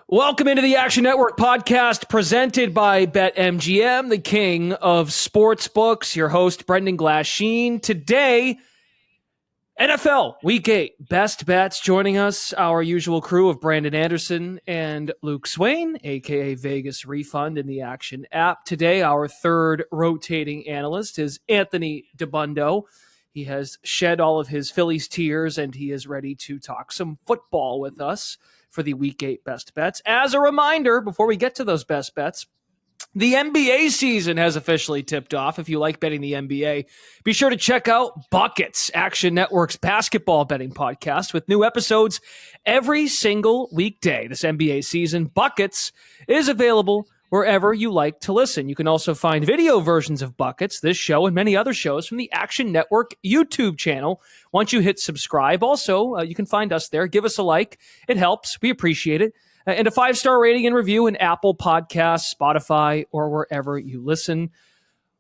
Welcome into the Action Network podcast presented by BetMGM, the king of sportsbooks. Your host, Brendan Glasheen. Today, NFL Week 8 Best Bets. Joining us, our usual crew of Brandon Anderson and Luke Swain, a.k.a. Vegas Refund in the Action app. Today, our third rotating analyst is Anthony DeBundo. He has shed all of his Phillies tears, and he is ready to talk some football with us for the Week 8 Best Bets. As a reminder, before we get to those best bets, the NBA season has officially tipped off. If you like betting the NBA, be sure to check out Buckets, Action Network's basketball betting podcast, with new episodes every single weekday. This NBA season, Buckets, is available wherever you like to listen. You can also find video versions of Buckets, this show, and many other shows from the Action Network YouTube channel. Once you hit subscribe, also, you can find us there. Give us a like. It helps. We appreciate it. And a 5-star rating and review in Apple Podcasts, Spotify, or wherever you listen.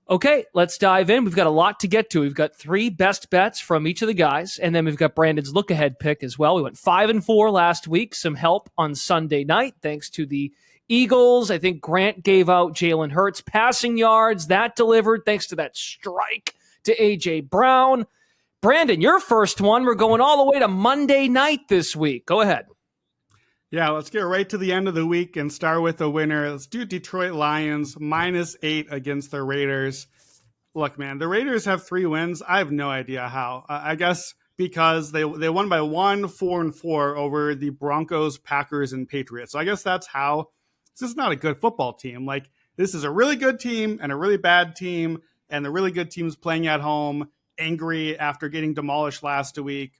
Okay, let's dive in. We've got a lot to get to. We've got 3 best bets from each of the guys, and then we've got Brandon's look-ahead pick as well. We went 5-4 last week. Some help on Sunday night, thanks to the Eagles. I think Grant gave out Jalen Hurts passing yards. That delivered thanks to that strike to A.J. Brown. Brandon, your first one. We're going all the way to Monday night this week. Go ahead. Yeah, let's get right to the end of the week and start with a winner. Let's do Detroit Lions -8 against the Raiders. Look, man, the Raiders have 3 wins. I have no idea how. I guess because they won by 4-4 over the Broncos, Packers, and Patriots. So I guess that's how. This is not a good football team. Like, this is a really good team and a really bad team, and the really good team's playing at home, angry after getting demolished last week.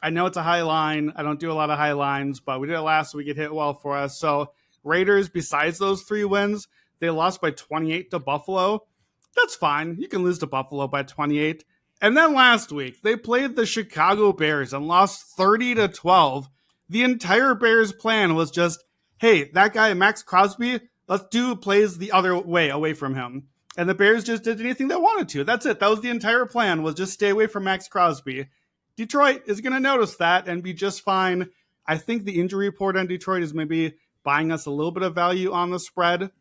I know it's a high line. I don't do a lot of high lines, but we did it last week. It hit well for us. So Raiders, besides those 3 wins, they lost by 28 to Buffalo. That's fine. You can lose to Buffalo by 28. And then last week, they played the Chicago Bears and lost 30-12. The entire Bears plan was just, hey, that guy, Max Crosby, let's do plays the other way, away from him. And the Bears just did anything they wanted to. That's it. That was the entire plan, was just stay away from Max Crosby. Detroit is going to notice that and be just fine. I think the injury report on Detroit is maybe buying us a little bit of value on the spread.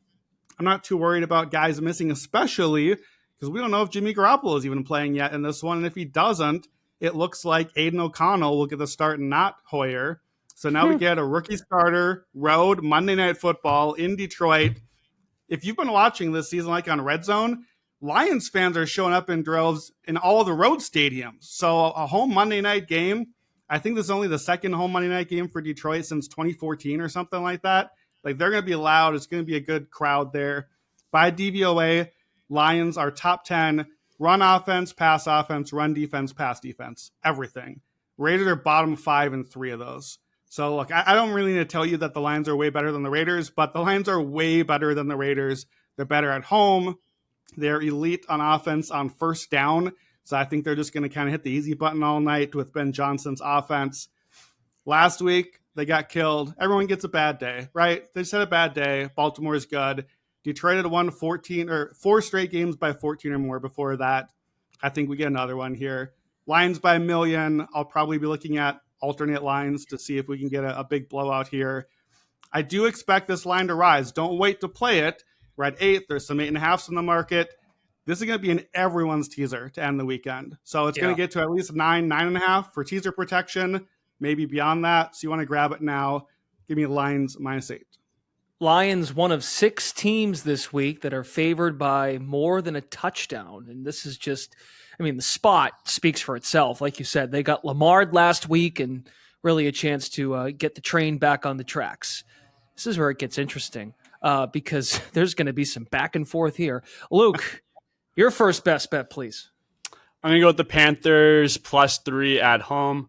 I'm not too worried about guys missing, especially because we don't know if Jimmy Garoppolo is even playing yet in this one. And if he doesn't, it looks like Aiden O'Connell will get the start and not Hoyer. So now we get a rookie starter, road, Monday Night Football in Detroit. If you've been watching this season like on Red Zone, Lions fans are showing up in droves in all of the road stadiums. So a home Monday night game, I think this is only the second home Monday night game for Detroit since 2014 or something like that. Like, they're going to be loud. It's going to be a good crowd there. By DVOA, Lions are top 10 run offense, pass offense, run defense, pass defense, everything. Raiders are bottom 5 in 3 of those. So, look, I don't really need to tell you that the Lions are way better than the Raiders, but the Lions are way better than the Raiders. They're better at home. They're elite on offense on first down. So I think they're just going to kind of hit the easy button all night with Ben Johnson's offense. Last week, they got killed. Everyone gets a bad day, right? They just had a bad day. Baltimore is good. Detroit had won 4 straight games by 14 or more before that. I think we get another one here. Lions by 1 million. I'll probably be looking at alternate lines to see if we can get a big blowout here. I do expect this line to rise. Don't wait to play it. We're at 8. There's some 8.5s in the market. This is going to be in everyone's teaser to end the weekend. So it's going to get to at least 9.5 for teaser protection, maybe beyond that. So you want to grab it now. Give me Lions -8. Lions, one of 6 teams this week that are favored by more than a touchdown. And this is just, I mean, the spot speaks for itself. Like you said, they got Lamar last week and really a chance to get the train back on the tracks. This is where it gets interesting. Because there's going to be some back and forth here. Luke, your first best bet, please. I'm going to go with the Panthers +3 at home,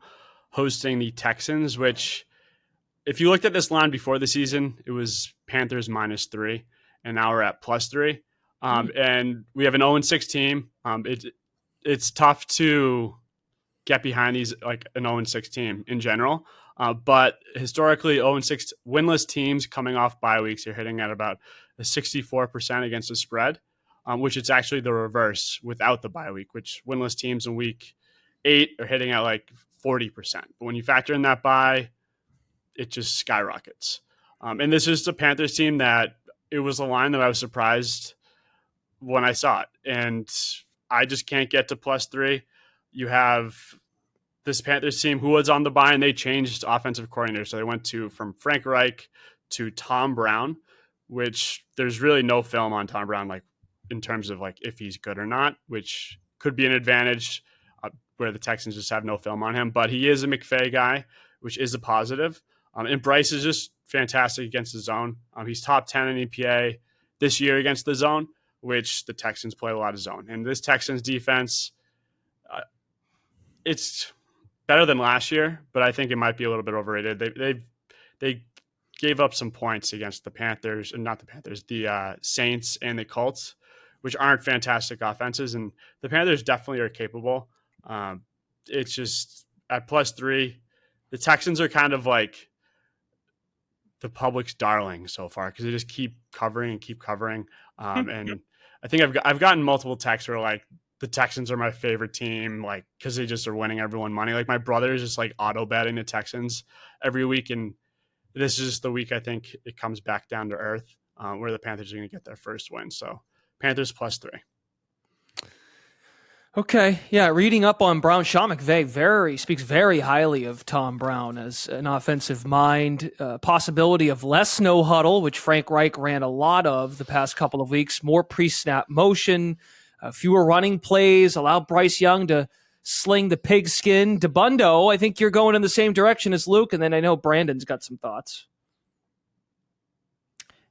hosting the Texans, which, if you looked at this line before the season, it was Panthers -3, and now we're at +3. And we have an 0-6 team. It's tough to get behind these, like an 0-6 team in general. But historically, 0-6 winless teams coming off bye weeks are hitting at about a 64% against the spread, which is actually the reverse without the bye week, which winless teams in week 8 are hitting at like 40%. But when you factor in that bye, it just skyrockets. And this is a Panthers team that it was a line that I was surprised when I saw it. And I just can't get to +3. You have this Panthers team who was on the bye, and they changed offensive coordinator. So they went from Frank Reich to Tom Brown, which there's really no film on Tom Brown, like in terms of like if he's good or not, which could be an advantage where the Texans just have no film on him. But he is a McVay guy, which is a positive. And Bryce is just fantastic against the zone. He's top 10 in EPA this year against the zone, which the Texans play a lot of zone. And this Texans defense, it's better than last year, but I think it might be a little bit overrated. They gave up some points against the Panthers, and not the Panthers, the Saints and the Colts, which aren't fantastic offenses. And the Panthers definitely are capable. It's just at +3, the Texans are kind of like the public's darling so far because they just keep covering and keep covering. And I think I've gotten multiple texts where like the Texans are my favorite team, like because they just are winning everyone money. Like my brother is just like auto betting the Texans every week, and this is just the week I think it comes back down to earth where the Panthers are going to get their first win. So Panthers +3. Okay, yeah. Reading up on Brown, Sean McVay speaks very highly of Tom Brown as an offensive mind. Possibility of less no huddle, which Frank Reich ran a lot of the past couple of weeks. More pre-snap motion, fewer running plays. Allow Bryce Young to sling the pigskin. DeBundo, I think you're going in the same direction as Luke, and then I know Brandon's got some thoughts.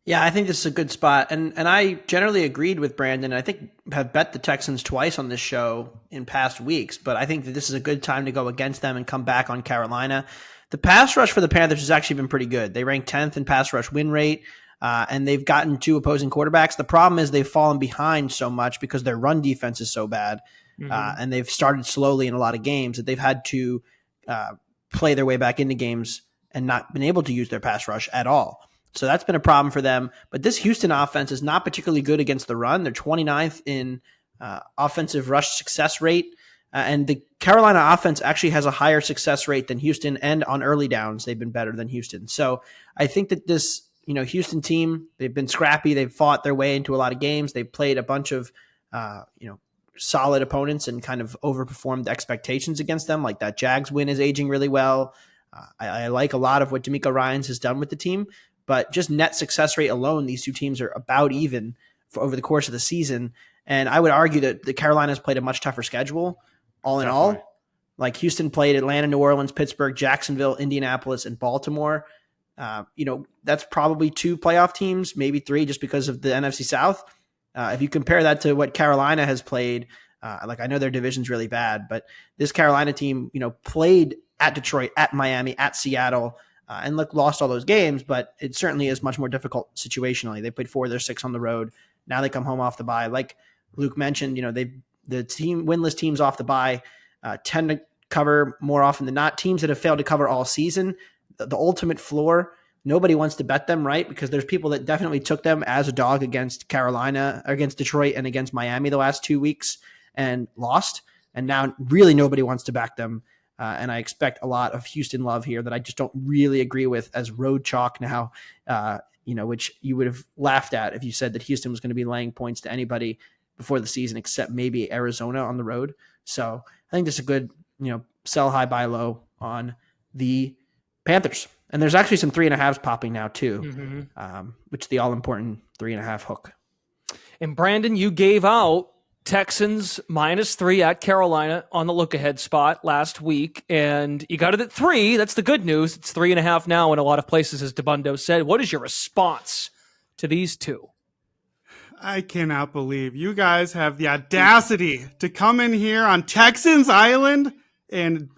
Yeah, I think this is a good spot. And I generally agreed with Brandon. I think have bet the Texans twice on this show in past weeks, but I think that this is a good time to go against them and come back on Carolina. The pass rush for the Panthers has actually been pretty good. They rank 10th in pass rush win rate, and they've gotten 2 opposing quarterbacks. The problem is they've fallen behind so much because their run defense is so bad, and they've started slowly in a lot of games that they've had to play their way back into games and not been able to use their pass rush at all. So that's been a problem for them. But this Houston offense is not particularly good against the run. They're 29th in offensive rush success rate. And the Carolina offense actually has a higher success rate than Houston, and on early downs, they've been better than Houston. So I think that this Houston team, they've been scrappy. They've fought their way into a lot of games. They've played a bunch of solid opponents and kind of overperformed expectations against them. Like that Jags win is aging really well. I like a lot of what D'Amico Ryans has done with the team. But just net success rate alone, these two teams are about even over the course of the season. And I would argue that the Carolinas played a much tougher schedule, all in all. Like Houston played Atlanta, New Orleans, Pittsburgh, Jacksonville, Indianapolis, and Baltimore. That's probably 2 playoff teams, maybe 3, just because of the NFC South. If you compare that to what Carolina has played, I know their division's really bad, but this Carolina team, played at Detroit, at Miami, at Seattle, and lost all those games, but it certainly is much more difficult situationally. They played 4 of their 6 on the road. Now they come home off the bye. Like Luke mentioned, the winless teams off the bye tend to cover more often than not. Teams that have failed to cover all season, the ultimate floor, nobody wants to bet them, right? Because there's people that definitely took them as a dog against Carolina, against Detroit, and against Miami the last 2 weeks and lost. And now really nobody wants to back them. And I expect a lot of Houston love here that I just don't really agree with as road chalk now, which you would have laughed at if you said that Houston was going to be laying points to anybody before the season except maybe Arizona on the road. So I think this is a good, sell high, buy low on the Panthers. And there's actually some 3.5s popping now too, which is the all-important 3.5 hook. And Brandon, you gave out Texans -3 at Carolina on the look-ahead spot last week, and you got it at 3. That's the good news. It's 3.5 now in a lot of places, as DeBundo said. What is your response to these two? I cannot believe you guys have the audacity to come in here on Texans Island and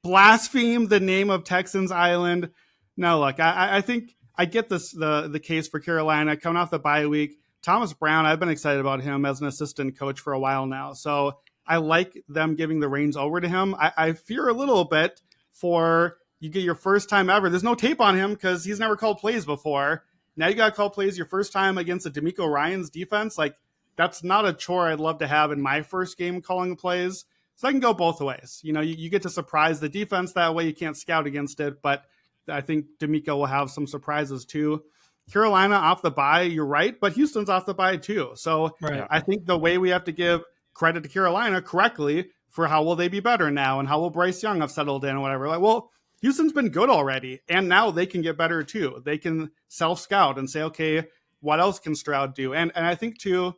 blaspheme the name of Texans Island. No, look, I think I get this the case for Carolina coming off the bye week. Thomas Brown, I've been excited about him as an assistant coach for a while now. So I like them giving the reins over to him. I fear a little bit for you get your first time ever. There's no tape on him because he's never called plays before. Now you got to call plays your first time against a D'Amico Ryans defense. Like, that's not a chore I'd love to have in my first game calling plays. So I can go both ways. You get to surprise the defense that way. You can't scout against it, but I think D'Amico will have some surprises too. Carolina off the bye, you're right, but Houston's off the bye too. So Right. I think the way we have to give credit to Carolina correctly for how will they be better now and how will Bryce Young have settled in and whatever. Like, well, Houston's been good already, and now they can get better too. They can self-scout and say, okay, what else can Stroud do? And I think too,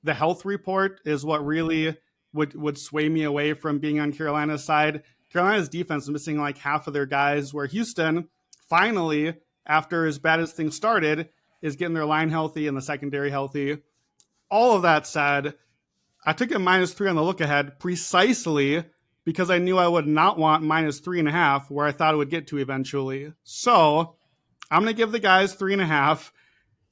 the health report is what really would sway me away from being on Carolina's side. Carolina's defense is missing like half of their guys, where Houston finally, after as bad as things started, is getting their line healthy and the secondary healthy. All of that said, I took a -3 on the look ahead precisely because I knew I would not want -3.5 where I thought it would get to eventually. So I'm going to give the guys 3.5.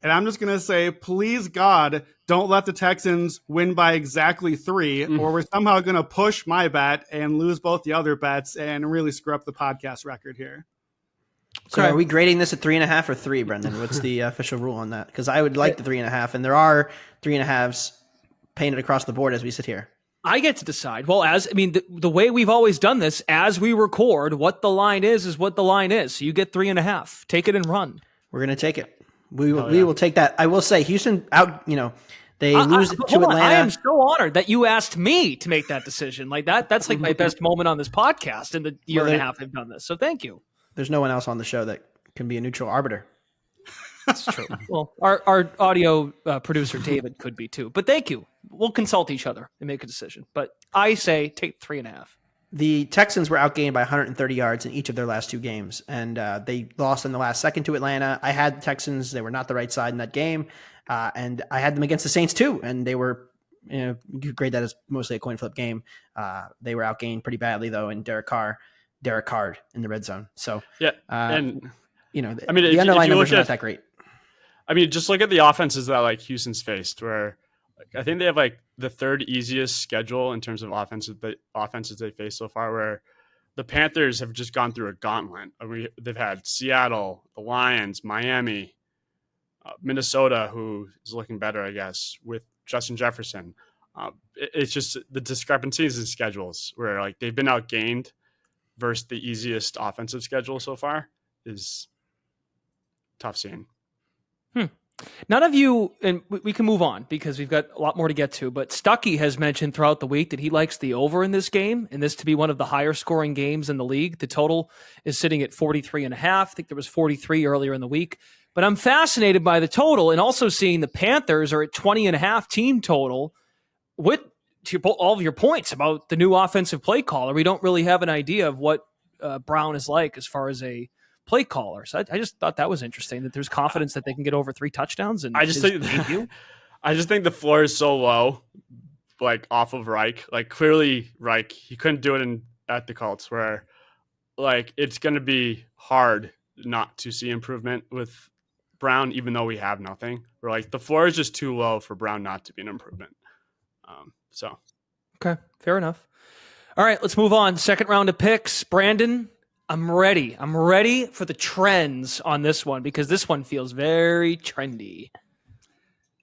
And I'm just going to say, please, God, don't let the Texans win by exactly 3, or we're somehow going to push my bet and lose both the other bets and really screw up the podcast record here. So are we grading this at 3.5 or 3, Brendan? What's the official rule on that? Because I would like the 3.5, and there are 3.5s painted across the board as we sit here. I get to decide. Well, the way we've always done this, as we record, what the line is what the line is. So you get 3.5. Take it and run. We're going to take it. We will take that. I will say Houston out, they lose to Atlanta. I am so honored that you asked me to make that decision. Like that's like my best moment on this podcast in the year and a half I've done this. So thank you. There's no one else on the show that can be a neutral arbiter. That's true. Well, our audio producer David could be too, but thank you. We'll consult each other and make a decision. But I say take 3.5. The Texans were outgained by 130 yards in each of their last 2 games, and they lost in the last second to Atlanta. I had the Texans. They were not the right side in that game, and I had them against the Saints too, and they were, you could grade that as mostly a coin flip game. They were outgained pretty badly, though, and Derek Carr in the red zone. So, yeah, and the if underlying you numbers are look not that great. I mean, just look at the offenses that like Houston's faced, where I think they have like the 3rd easiest schedule in terms of offenses they faced so far, where the Panthers have just gone through a gauntlet. They've had Seattle, the Lions, Miami, Minnesota, who is looking better, I guess, with Justin Jefferson. It's just the discrepancies in schedules where like they've been outgained versus the easiest offensive schedule so far is tough seeing. None of you, and we can move on because we've got a lot more to get to, but Stuckey has mentioned throughout the week that he likes the over in this game, and this to be one of the higher scoring games in the league. The total is sitting at 43.5. I think there was 43 earlier in the week. But I'm fascinated by the total and also seeing the Panthers are at 20.5 team total with all of your points about the new offensive play caller. We don't really have an idea of what Brown is like as far as a play caller. So I just thought that was interesting that there's confidence that they can get over 3 touchdowns. And I just think the floor is so low, like off of Reich. Like clearly Reich, he couldn't do it at the Colts, where like it's going to be hard not to see improvement with Brown, even though we have nothing. We're like the floor is just too low for Brown not to be an improvement. Okay, fair enough. All right, let's move on. Second round of picks. Brandon, I'm ready. I'm ready for the trends on this one because this one feels very trendy.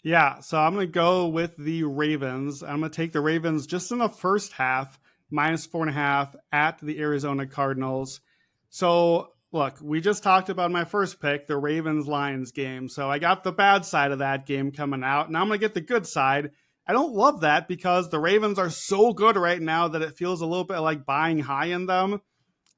Yeah, so I'm going to go with the Ravens. I'm going to take the Ravens just in the first half, -4.5 at the Arizona Cardinals. So, look, we just talked about my first pick, the Ravens-Lions game. So I got the bad side of that game coming out. Now I'm going to get the good side. I don't love that because the Ravens are so good right now that it feels a little bit like buying high in them.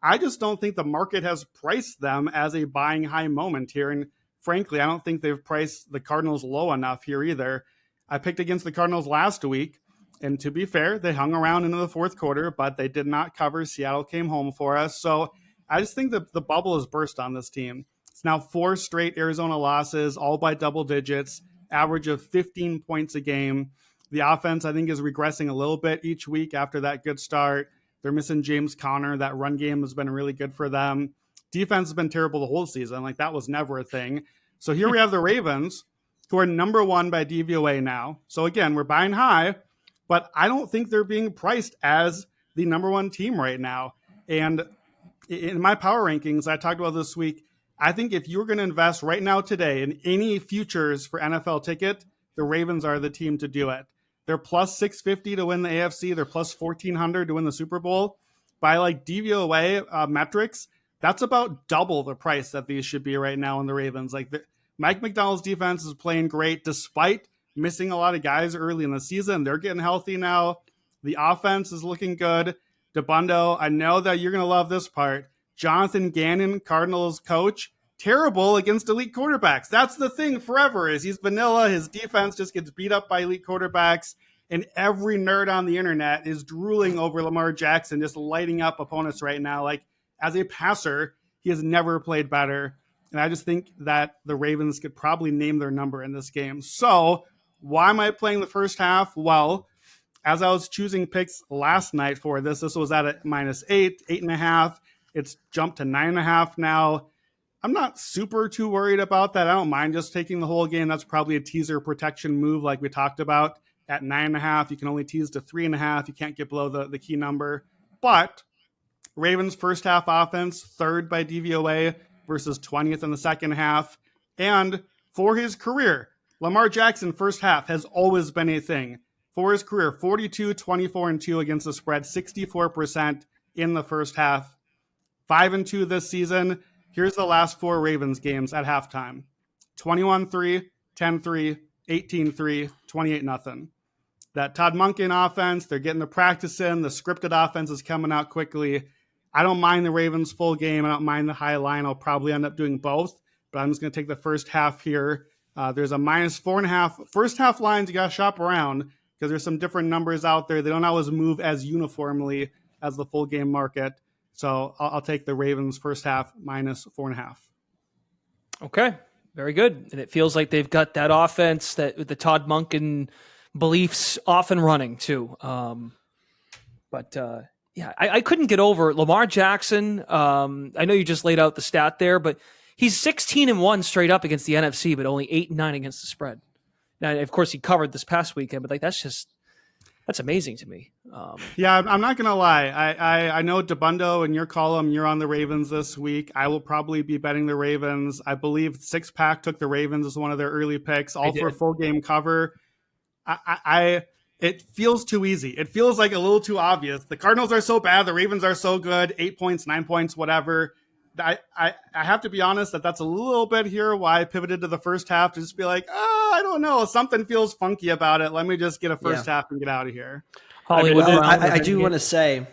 I just don't think the market has priced them as a buying high moment here. And frankly, I don't think they've priced the Cardinals low enough here either. I picked against the Cardinals last week. And to be fair, they hung around into the fourth quarter, but they did not cover. Seattle came home for us. So I just think that the bubble has burst on this team. It's now 4 straight Arizona losses, all by double digits, average of 15 points a game. The offense, I think, is regressing a little bit each week after that good start. They're missing James Conner. That run game has been really good for them. Defense has been terrible the whole season. Like, that was never a thing. So here we have the Ravens, who are number 1 by DVOA now. So again, we're buying high, but I don't think they're being priced as the number 1 team right now. And in my power rankings, I talked about this week, I think if you're going to invest right now today in any futures for NFL ticket, the Ravens are the team to do it. They're plus 650 to win the AFC. They're plus 1,400 to win the Super Bowl. By like DVOA metrics, That's about double the price that these should be right now on the Ravens. Mike McDonald's defense is playing great despite missing a lot of guys early in the season. They're getting healthy now. The offense is looking good. DeBundo, I know that you're going to love this part. Jonathan Gannon, Cardinals coach, terrible against elite quarterbacks. That's the thing forever is he's vanilla. His defense just gets beat up by elite quarterbacks. And every nerd on the internet is drooling over Lamar Jackson, just lighting up opponents right now. As a passer, he has never played better. And I just think that the Ravens could probably name their number in this game. So why am I playing the first half? Well, as I was choosing picks last night for this was at a -8, 8.5. It's jumped to 9.5 now. I'm not super too worried about that. I don't mind just taking the whole game. That's probably a teaser protection move like we talked about. At 9.5, you can only tease to 3.5. You can't get below the key number. But Ravens first half offense, 3rd by DVOA versus 20th in the second half. And for his career, Lamar Jackson first half has always been a thing. For his career, 42, 24, and 2 against the spread, 64% in the first half. 5-2 this season. Here's the last 4 Ravens games at halftime. 21-3, 10-3, 18-3, 28-0. That Todd Monken offense, they're getting the practice in. The scripted offense is coming out quickly. I don't mind the Ravens full game. I don't mind the high line. I'll probably end up doing both, but I'm just going to take the first half here. There's a -4.5. First half lines, you got to shop around because there's some different numbers out there. They don't always move as uniformly as the full game market. So I'll take the Ravens first half -4.5. Okay, very good. And it feels like they've got that offense that with the Todd Monken beliefs off and running too. Yeah, I couldn't get over Lamar Jackson. I know you just laid out the stat there, but he's 16-1 straight up against the NFC, but only 8-9 against the spread. Now, of course, he covered this past weekend, but that's amazing to me. Yeah, I'm not gonna lie. I know DeBundo in your column, you're on the Ravens this week. I will probably be betting the Ravens. I believe Six Pack took the Ravens as one of their early picks, all for a full game cover. It feels too easy. It feels like a little too obvious. The Cardinals are so bad. The Ravens are so good. 8 points, 9 points, whatever. I have to be honest that's a little bit here why I pivoted to the first half to just be like, I don't know. Something feels funky about it. Let me just get a first half and get out of here. Hollywood. I do want to say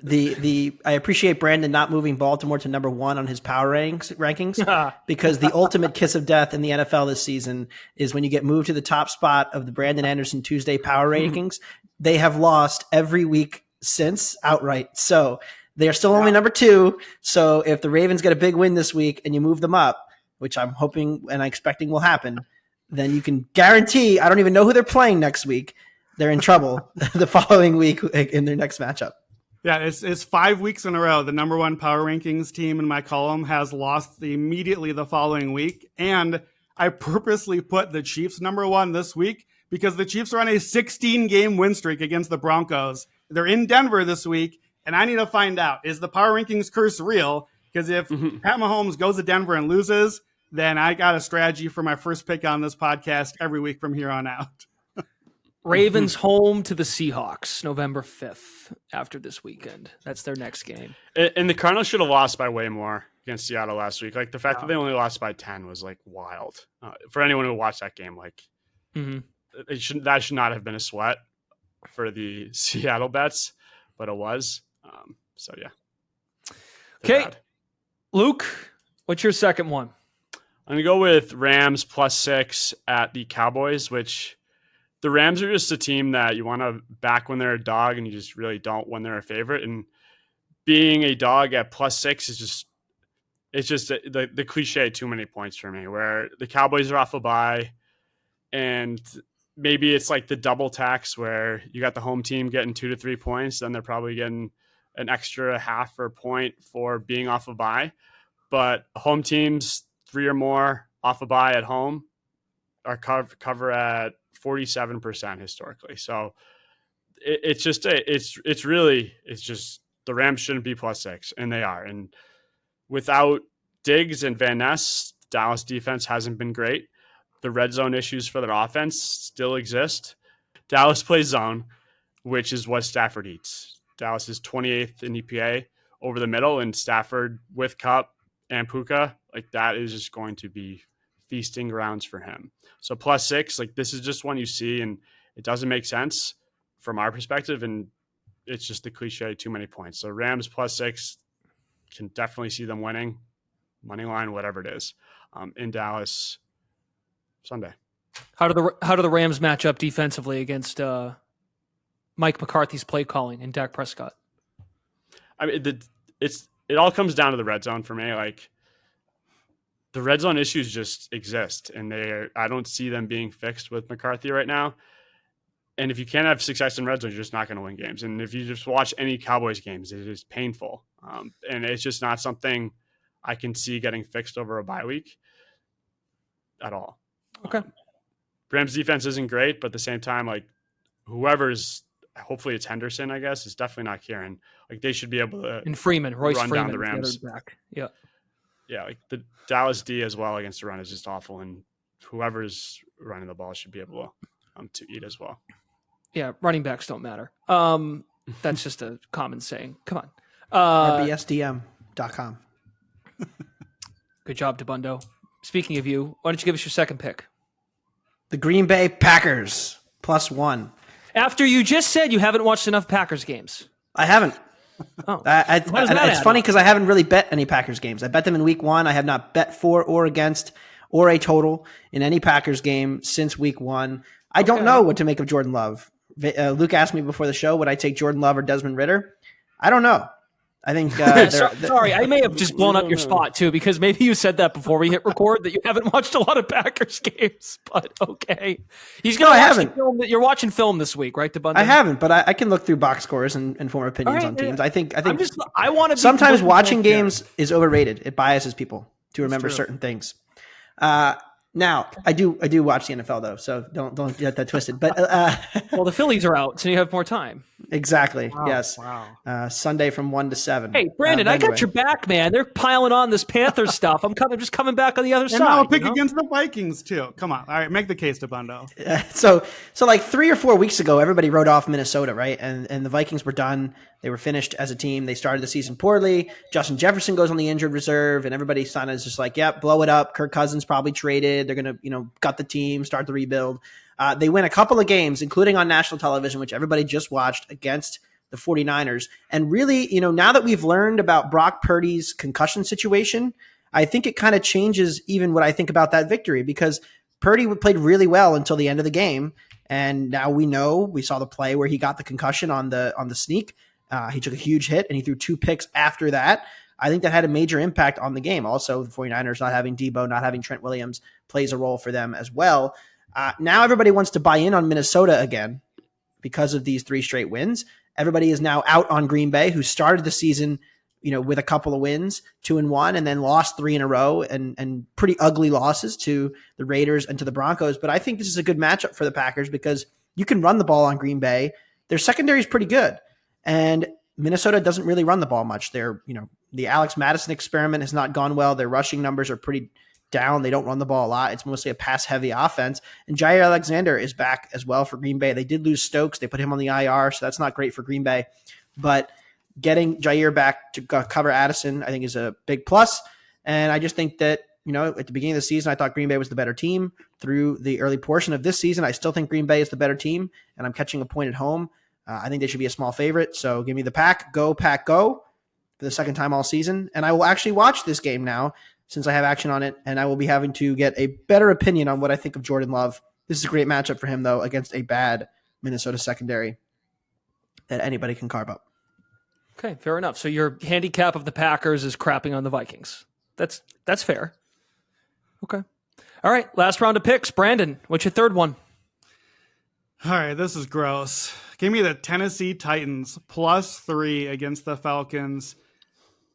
I appreciate Brandon not moving Baltimore to number 1 on his power rankings because the ultimate kiss of death in the NFL this season is when you get moved to the top spot of the Brandon Anderson Tuesday power rankings. They have lost every week since outright. So they are still only number 2. So if the Ravens get a big win this week and you move them up, which I'm hoping and I'm expecting will happen, then you can guarantee, I don't even know who they're playing next week. They're in trouble the following week in their next matchup. Yeah, it's 5 weeks in a row. The number 1 power rankings team in my column has lost immediately the following week. And I purposely put the Chiefs number 1 this week because the Chiefs are on a 16-game win streak against the Broncos. They're in Denver this week, and I need to find out, is the power rankings curse real? Because if Pat Mahomes goes to Denver and loses, then I got a strategy for my first pick on this podcast every week from here on out. Ravens home to the Seahawks, November 5th after this weekend. That's their next game. And the Cardinals should have lost by way more against Seattle last week. Like the fact that they only lost by 10 was like wild. For anyone who watched that game, that should not have been a sweat for the Seattle bets, but it was. So yeah. Okay, Luke, what's your second one? I'm gonna go with Rams +6 at the Cowboys, which the Rams are just a team that you want to back when they're a dog and you just really don't when they're a favorite. And being a dog at +6 is just the cliche too many points for me, where the Cowboys are off a bye and maybe it's like the double tax where you got the home team getting 2 to 3 points. Then they're probably getting an extra half or point for being off a bye. But home teams 3 or more off a bye at home are cover at 47% historically. So it's just the Rams shouldn't be +6, and they are. And without Diggs and Van Ness, Dallas defense hasn't been great. The red zone issues for their offense still exist. Dallas plays zone, which is what Stafford eats. Dallas is 28th in EPA over the middle, and Stafford with Cup and Puka, like that is just going to be feasting grounds for him. So +6, like this is just one you see, and it doesn't make sense from our perspective, and it's just the cliche, too many points. So Rams +6, can definitely see them winning, money line, whatever it is, in Dallas Sunday. How do the Rams match up defensively against Mike McCarthy's play calling and Dak Prescott? I mean, it all comes down to the red zone for me. Like the red zone issues just exist, and I don't see them being fixed with McCarthy right now. And if you can't have success in red zone, you're just not going to win games. And if you just watch any Cowboys games, it is painful. And it's just not something I can see getting fixed over a bye week at all. Okay. Rams defense isn't great, but at the same time, like hopefully it's Henderson, I guess. It's definitely not Kieran. Like they should be able to. And Freeman, Royce run Freeman, down the Rams. back. Yeah. Yeah, like the Dallas D as well against the run is just awful, and whoever's running the ball should be able to eat as well. Yeah, running backs don't matter. That's just a common saying. Come on. RBSDM.com. Good job, DeBundo. Speaking of you, why don't you give us your second pick? The Green Bay Packers +1. After you just said you haven't watched enough Packers games. I haven't. Oh, It's funny because I haven't really bet any Packers games. I bet them in week 1. I have not bet for or against or a total in any Packers game since week 1. I don't know what to make of Jordan Love. Luke asked me before the show, would I take Jordan Love or Desmond Ritter? I don't know. I think sorry, I may have just blown up your spot too, because maybe you said that before we hit record that you haven't watched a lot of Packers games. But okay, you're watching film this week, right? I haven't, but I can look through box scores and form opinions on teams. I think I want to. Sometimes watching games is overrated. It biases people to remember certain things. Now, I do watch the NFL though, so don't get that twisted. But well, the Phillies are out, so you have more time. Exactly. Wow, yes. wow. Sunday from 1 to 7. Hey, Brandon, I got your back, man. They're piling on this Panthers stuff. I'm just coming back on the other side. And I'll pick against the Vikings too. Come on, all right, make the case, DeBundo. So like 3 or 4 weeks ago, everybody wrote off Minnesota, right? And the Vikings were done. They were finished as a team. They started the season poorly. Justin Jefferson goes on the injured reserve, and everybody kind of is just like, "Yep, blow it up." Kirk Cousins probably traded. They're gonna, gut the team, start the rebuild. They win a couple of games, including on national television, which everybody just watched, against the 49ers. And really, now that we've learned about Brock Purdy's concussion situation, I think it kind of changes even what I think about that victory, because Purdy played really well until the end of the game. And now we saw the play where he got the concussion on the sneak. He took a huge hit and he threw 2 picks after that. I think that had a major impact on the game. Also, the 49ers not having Debo, not having Trent Williams plays a role for them as well. Now everybody wants to buy in on Minnesota again because of these 3 straight wins. Everybody is now out on Green Bay, who started the season, with a couple of wins, 2-1, and then lost 3 in a row and pretty ugly losses to the Raiders and to the Broncos. But I think this is a good matchup for the Packers because you can run the ball on Green Bay. Their secondary is pretty good. And Minnesota doesn't really run the ball much. The Alex Madison experiment has not gone well. Their rushing numbers are pretty down. They don't run the ball a lot. It's mostly a pass-heavy offense. And Jair Alexander is back as well for Green Bay. They did lose Stokes. They put him on the IR, so that's not great for Green Bay. But getting Jair back to cover Addison, I think, is a big plus. And I just think that, at the beginning of the season, I thought Green Bay was the better team. Through the early portion of this season, I still think Green Bay is the better team, and I'm catching a point at home. I think they should be a small favorite. So give me the Pack, go for the second time all season. And I will actually watch this game now since I have action on it, and I will be having to get a better opinion on what I think of Jordan Love. This is a great matchup for him, though, against a bad Minnesota secondary that anybody can carve up. Okay, fair enough. So your handicap of the Packers is crapping on the Vikings. That's fair. Okay. All right, last round of picks. Brandon, what's your third one? All right, this is gross. Give me the Tennessee Titans +3 against the Falcons.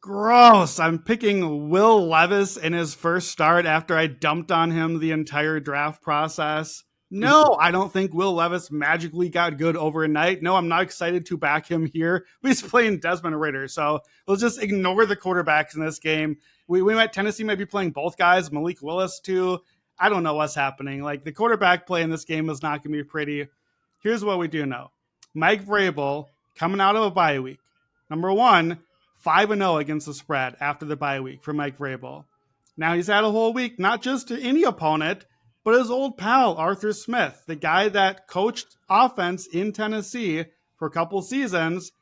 Gross. I'm picking Will Levis in his first start after I dumped on him the entire draft process. No, I don't think Will Levis magically got good overnight. No, I'm not excited to back him here. He's playing Desmond Ridder, so let's just ignore the quarterbacks in this game. Tennessee might be playing both guys, Malik Willis too. I don't know what's happening. Like, the quarterback play in this game is not going to be pretty. Here's what we do know. Mike Vrabel coming out of a bye week. Number one, 5-0 against the spread after the bye week for Mike Vrabel. Now he's had a whole week, not just to any opponent, but his old pal, Arthur Smith, the guy that coached offense in Tennessee for a couple seasons.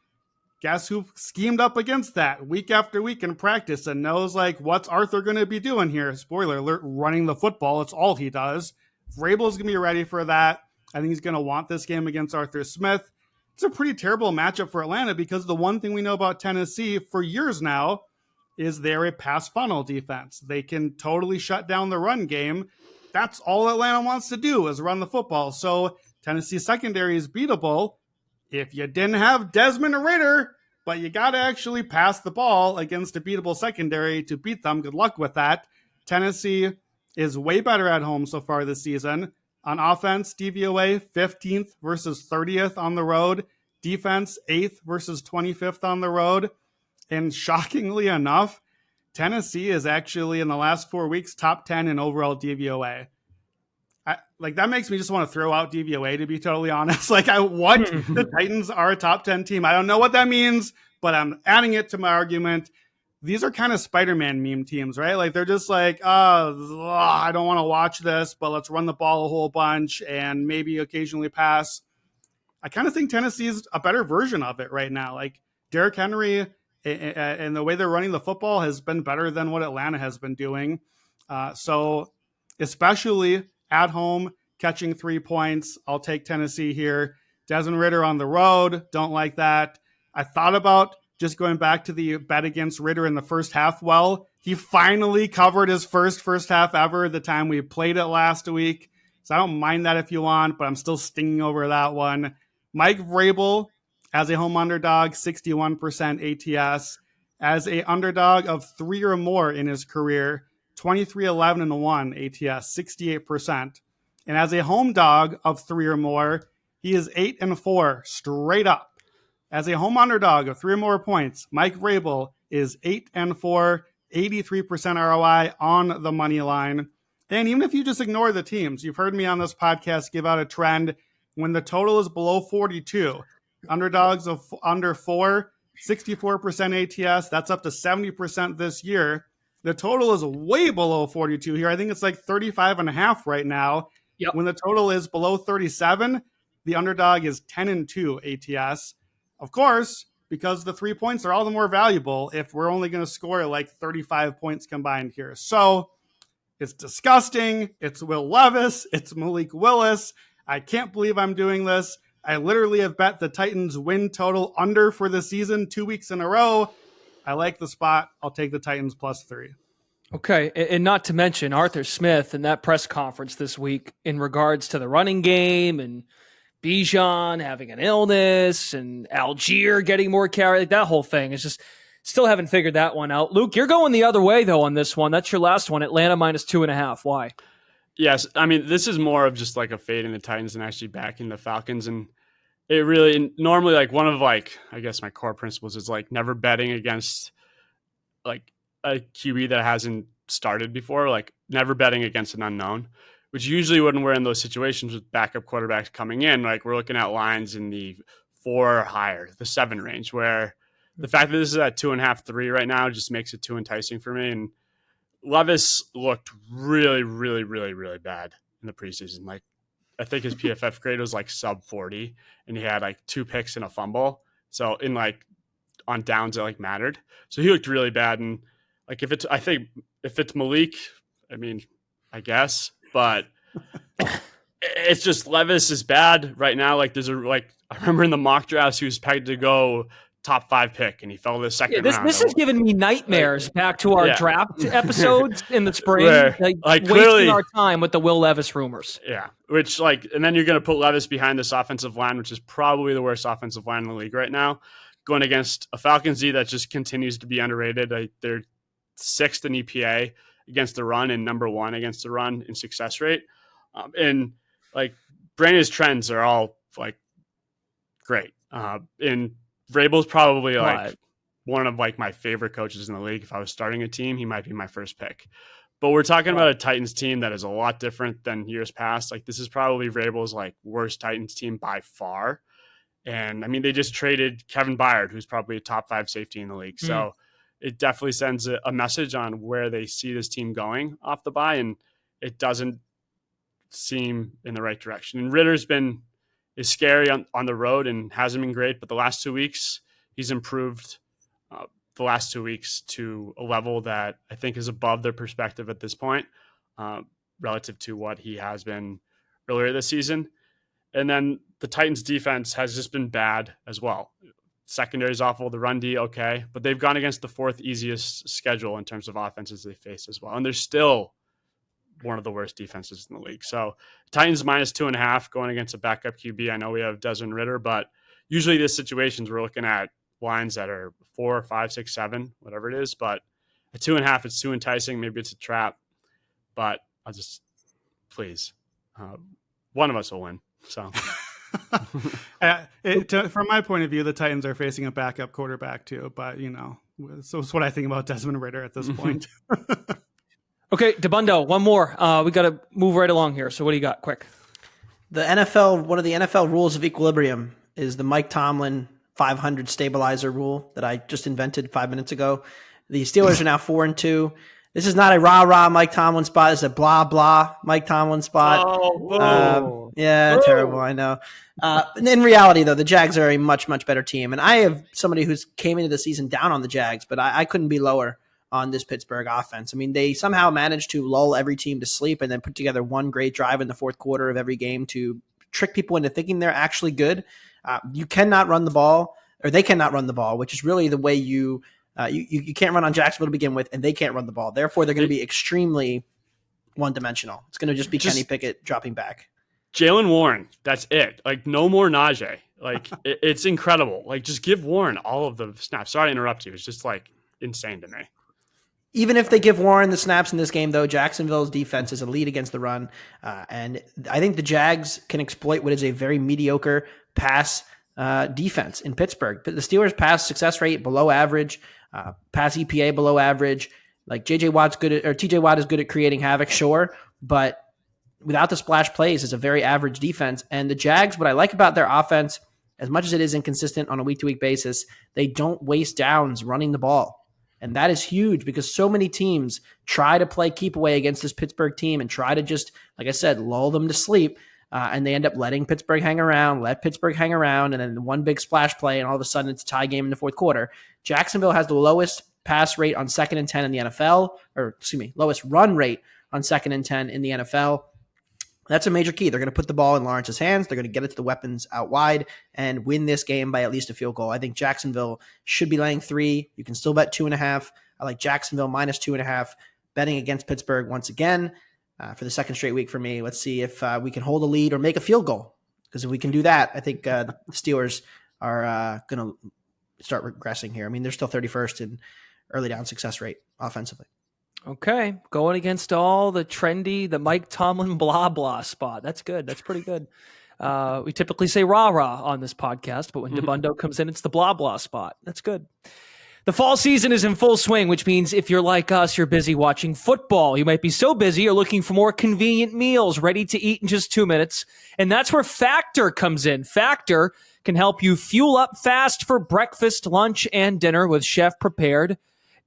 Guess who schemed up against that week after week in practice and knows, like, what's Arthur going to be doing here? Spoiler alert, running the football. It's all he does. Vrabel's going to be ready for that. I think he's going to want this game against Arthur Smith. It's a pretty terrible matchup for Atlanta because the one thing we know about Tennessee for years now is they're a pass funnel defense. They can totally shut down the run game. That's all Atlanta wants to do is run the football. So Tennessee secondary is beatable. If you didn't have Desmond Ridder, but you got to actually pass the ball against a beatable secondary to beat them. Good luck with that. Tennessee is way better at home so far this season. On offense, DVOA 15th versus 30th on the road. Defense 8th versus 25th on the road. And shockingly enough, Tennessee is actually in the last 4 weeks top 10 in overall DVOA. That makes me just want to throw out DVOA, to be totally honest. The Titans are a top 10 team. I don't know what that means, but I'm adding it to my argument. These are kind of Spider-Man meme teams, right? Like, they're just like, I don't want to watch this, but let's run the ball a whole bunch and maybe occasionally pass. I kind of think Tennessee is a better version of it right now. Like, Derrick Henry and the way they're running the football has been better than what Atlanta has been doing. So especially at home, catching 3 points, I'll take Tennessee here. Desmond Ridder on the road, don't like that. I thought about just going back to the bet against Ridder in the first half. Well, he finally covered his first half ever the time we played it last week. So I don't mind that if you want, but I'm still stinging over that one. Mike Vrabel as a home underdog, 61% ATS. As a underdog of 3 or more in his career, 23-11-1 ATS, 68%. And as a home dog of 3 or more, he is 8-4 straight up. As a home underdog of 3 or more points, Mike Vrabel is 8-4, 83% ROI on the money line. And even if you just ignore the teams, you've heard me on this podcast give out a trend when the total is below 42. Underdogs of under 4, 64% ATS. That's up to 70% this year. The total is way below 42 here. I think it's like 35.5 right now. Yep. When the total is below 37, the underdog is 10-2 ATS. Of course, because the 3 points are all the more valuable if we're only going to score like 35 points combined here. So it's disgusting. It's Will Levis. It's Malik Willis. I can't believe I'm doing this. I literally have bet the Titans win total under for the season 2 weeks in a row. I like the spot. I'll take the Titans +3. Okay, and not to mention Arthur Smith and that press conference this week in regards to the running game and Bijan having an illness and Algier getting more carry. Like, that whole thing is just still haven't figured that one out. Luke, you're going the other way, though, on this one. That's your last one, Atlanta -2.5. Why? Yes, I mean, this is more of just like a fade in the Titans than actually backing the Falcons. And it really, normally, like, one of, like, I guess my core principles is like never betting against like a QB that hasn't started before, like never betting against an unknown, which usually when we're in those situations with backup quarterbacks coming in, like we're looking at lines in the 4 or higher, the 7 range, where the fact that this is at 2.5, 3 right now just makes it too enticing for me. And Levis looked really, really, really, really bad in the preseason. Like, I think his PFF grade was like sub 40, and he had like 2 picks and a fumble. So in like on downs that like mattered. So he looked really bad. And like, if it's Malik, I mean, I guess, but it's just Levis is bad right now. Like, I remember in the mock drafts, he was pegged to go top 5 pick, and he fell to the second round. This is giving me nightmares back to our draft episodes in the spring. Like wasting clearly our time with the Will Levis rumors. Yeah, which and then you're going to put Levis behind this offensive line, which is probably the worst offensive line in the league right now, going against a Falcons D that just continues to be underrated. They're 6th in EPA against the run and number 1 against the run in success rate. And like Brandon's trends are all like great. And Vrabel's probably like one of like my favorite coaches in the league. If I was starting a team, he might be my first pick. But we're talking about a Titans team that is a lot different than years past. Like, this is probably Vrabel's like worst Titans team by far. And I mean, they just traded Kevin Byard, who's probably a top 5 safety in the league. So it definitely sends a message on where they see this team going off the bye, and it doesn't seem in the right direction. And Ritter's is scary on the road and hasn't been great, but the last 2 weeks he's improved the last 2 weeks to a level that I think is above their perspective at this point, relative to what he has been earlier this season. And then the Titans defense has just been bad as well. Secondary is awful. The run D, okay. But they've gone against the 4th easiest schedule in terms of offenses they face as well. And they're still one of the worst defenses in the league. So Titans minus 2.5 going against a backup QB. I know we have Desmond Ridder, but usually these situations we're looking at lines that are 4, 5, 6, 7, whatever it is. But at 2.5, it's too enticing. Maybe it's a trap. But I'll just, please, one of us will win. So from my point of view, the Titans are facing a backup quarterback too, but so it's what I think about Desmond Ridder at this point. Okay, DeBundo, one more. We got to move right along here. So what do you got? Quick. The NFL, one of the NFL rules of equilibrium is the Mike Tomlin 500 stabilizer rule that I just invented 5 minutes ago. The Steelers are now 4-2. This is not a rah-rah Mike Tomlin spot. It's a blah-blah Mike Tomlin spot. Terrible, I know. In reality, though, the Jags are a much, much better team. And I have somebody who's came into the season down on the Jags, but I couldn't be lower on this Pittsburgh offense. I mean, they somehow managed to lull every team to sleep and then put together one great drive in the fourth quarter of every game to trick people into thinking they're actually good. You cannot run the ball, or they cannot run the ball, which is really the way you can't run on Jacksonville to begin with, and they can't run the ball. Therefore, they're going to be extremely one-dimensional. It's going to just be Kenny Pickett dropping back. Jalen Warren, that's it. Like, no more Najee. Like, it's incredible. Like, just give Warren all of the snaps. Sorry to interrupt you. It's just, like, insane to me. Even if they give Warren the snaps in this game, though, Jacksonville's defense is elite against the run. And I think the Jags can exploit what is a very mediocre pass defense in Pittsburgh. But the Steelers' pass success rate below average, pass EPA below average. Like TJ Watt is good at creating havoc, sure, but without the splash plays, it's a very average defense. And the Jags, what I like about their offense, as much as it is inconsistent on a week-to-week basis, they don't waste downs running the ball. And that is huge because so many teams try to play keep away against this Pittsburgh team and try to just, like I said, lull them to sleep. And they end up letting Pittsburgh hang around, and then one big splash play, and all of a sudden it's a tie game in the fourth quarter. Jacksonville has the lowest pass rate on 2nd and 10 in the NFL, lowest run rate on 2nd and 10 in the NFL. That's a major key. They're going to put the ball in Lawrence's hands. They're going to get it to the weapons out wide and win this game by at least a field goal. I think Jacksonville should be laying 3. You can still bet 2.5. I like Jacksonville minus 2.5. Betting against Pittsburgh once again for the second straight week for me. Let's see if we can hold a lead or make a field goal. Because if we can do that, I think the Steelers are going to start regressing here. I mean, they're still 31st in early down success rate offensively. Okay, going against all the Mike Tomlin blah blah spot. That's good. That's pretty good. We typically say rah rah on this podcast, but when DeBundo comes in, it's the blah blah spot. That's good. The fall season is in full swing, which means if you're like us, you're busy watching football. You might be so busy you're looking for more convenient meals ready to eat in just 2 minutes, and that's where Factor comes in. Factor can help you fuel up fast for breakfast, lunch, and dinner with chef-prepared,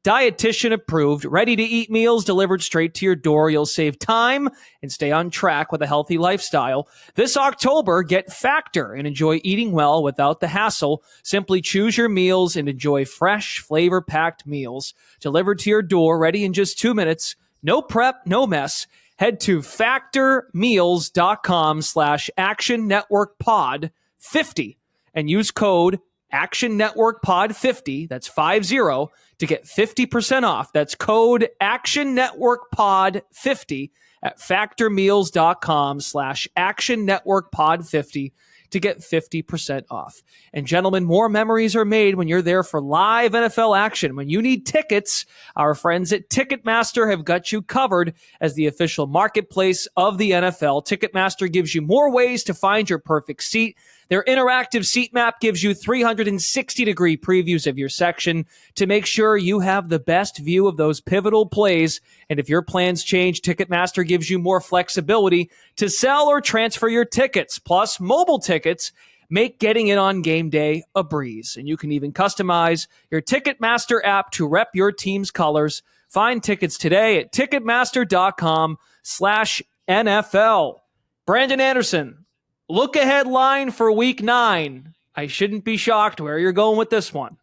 dietitian-approved, ready-to-eat meals delivered straight to your door. You'll save time and stay on track with a healthy lifestyle. This October, get Factor and enjoy eating well without the hassle. Simply choose your meals and enjoy fresh, flavor-packed meals delivered to your door, ready in just 2 minutes. No prep, no mess. Head to factormeals.com/Action Network Pod 50 and use code Action Network Pod 50, that's 50, to get 50% off. That's code Action Network Pod 50 at factormeals.com/Action Network Pod 50 to get 50% off. And gentlemen, more memories are made when you're there for live NFL action. When you need tickets, our friends at Ticketmaster have got you covered as the official marketplace of the NFL. Ticketmaster gives you more ways to find your perfect seat. Their interactive seat map gives you 360-degree previews of your section to make sure you have the best view of those pivotal plays. And if your plans change, Ticketmaster gives you more flexibility to sell or transfer your tickets. Plus, mobile tickets make getting in on game day a breeze. And you can even customize your Ticketmaster app to rep your team's colors. Find tickets today at Ticketmaster.com/NFL. Brandon Anderson, look ahead line for week 9. I shouldn't be shocked where you're going with this one.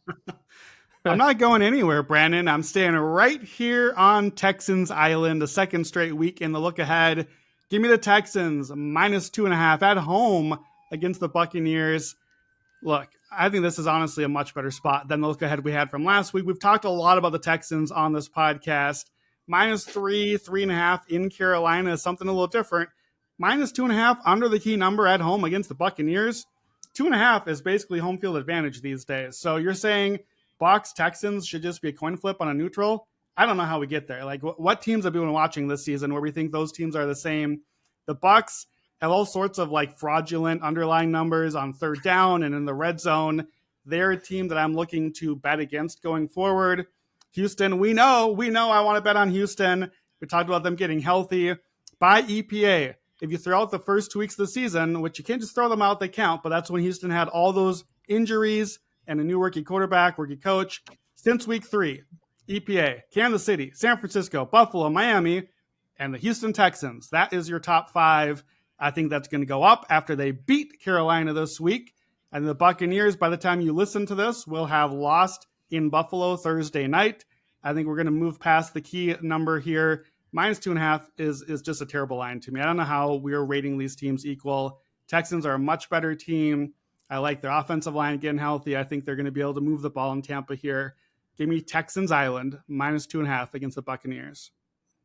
I'm not going anywhere, Brandon. I'm staying right here on Texans Island, the second straight week in the look ahead. Give me the Texans -2.5 at home against the Buccaneers. Look, I think this is honestly a much better spot than the look ahead we had from last week. We've talked a lot about the Texans on this podcast. -3, 3.5 in Carolina is something a little different. -2.5 under the key number at home against the Buccaneers. 2.5 is basically home field advantage these days. So you're saying Bucs Texans should just be a coin flip on a neutral? I don't know how we get there. Like, what teams have we been watching this season where we think those teams are the same? The Bucs have all sorts of like fraudulent underlying numbers on third down and in the red zone. They're a team that I'm looking to bet against going forward. Houston, we know I want to bet on Houston. We talked about them getting healthy. By EPA, if you throw out the first 2 weeks of the season, which you can't just throw them out, they count, but that's when Houston had all those injuries and a new rookie quarterback, rookie coach. Since week 3, EPA, Kansas City, San Francisco, Buffalo, Miami, and the Houston Texans. That is your top 5. I think that's going to go up after they beat Carolina this week. And the Buccaneers, by the time you listen to this, will have lost in Buffalo Thursday night. I think we're going to move past the key number here. -2.5 is just a terrible line to me. I don't know how we're rating these teams equal. Texans are a much better team. I like their offensive line getting healthy. I think they're going to be able to move the ball in Tampa here. Give me Texans Island, -2.5 against the Buccaneers.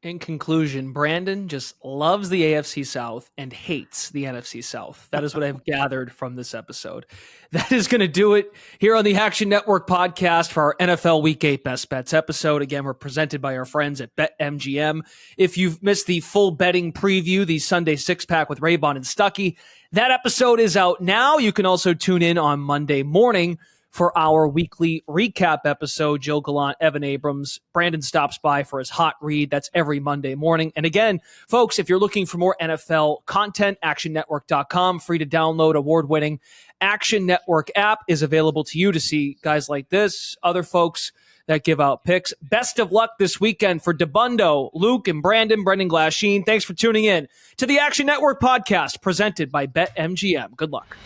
In conclusion, Brandon just loves the AFC South and hates the NFC South. That is what I've gathered from this episode. That is going to do it here on the Action Network podcast for our NFL Week 8 Best Bets episode. Again, we're presented by our friends at BetMGM. If you've missed the full betting preview, the Sunday six-pack with Raybon and Stuckey, that episode is out now. You can also tune in on Monday morning for our weekly recap episode. Joe Gallant, Evan Abrams, Brandon stops by for his hot read. That's every Monday morning. And again, folks, if you're looking for more NFL content, actionnetwork.com, free to download, award-winning Action Network app is available to you to see guys like this, other folks that give out picks. Best of luck this weekend for DeBundo, Luke, and Brandon Glasheen. Thanks for tuning in to the Action Network podcast presented by BetMGM. Good luck.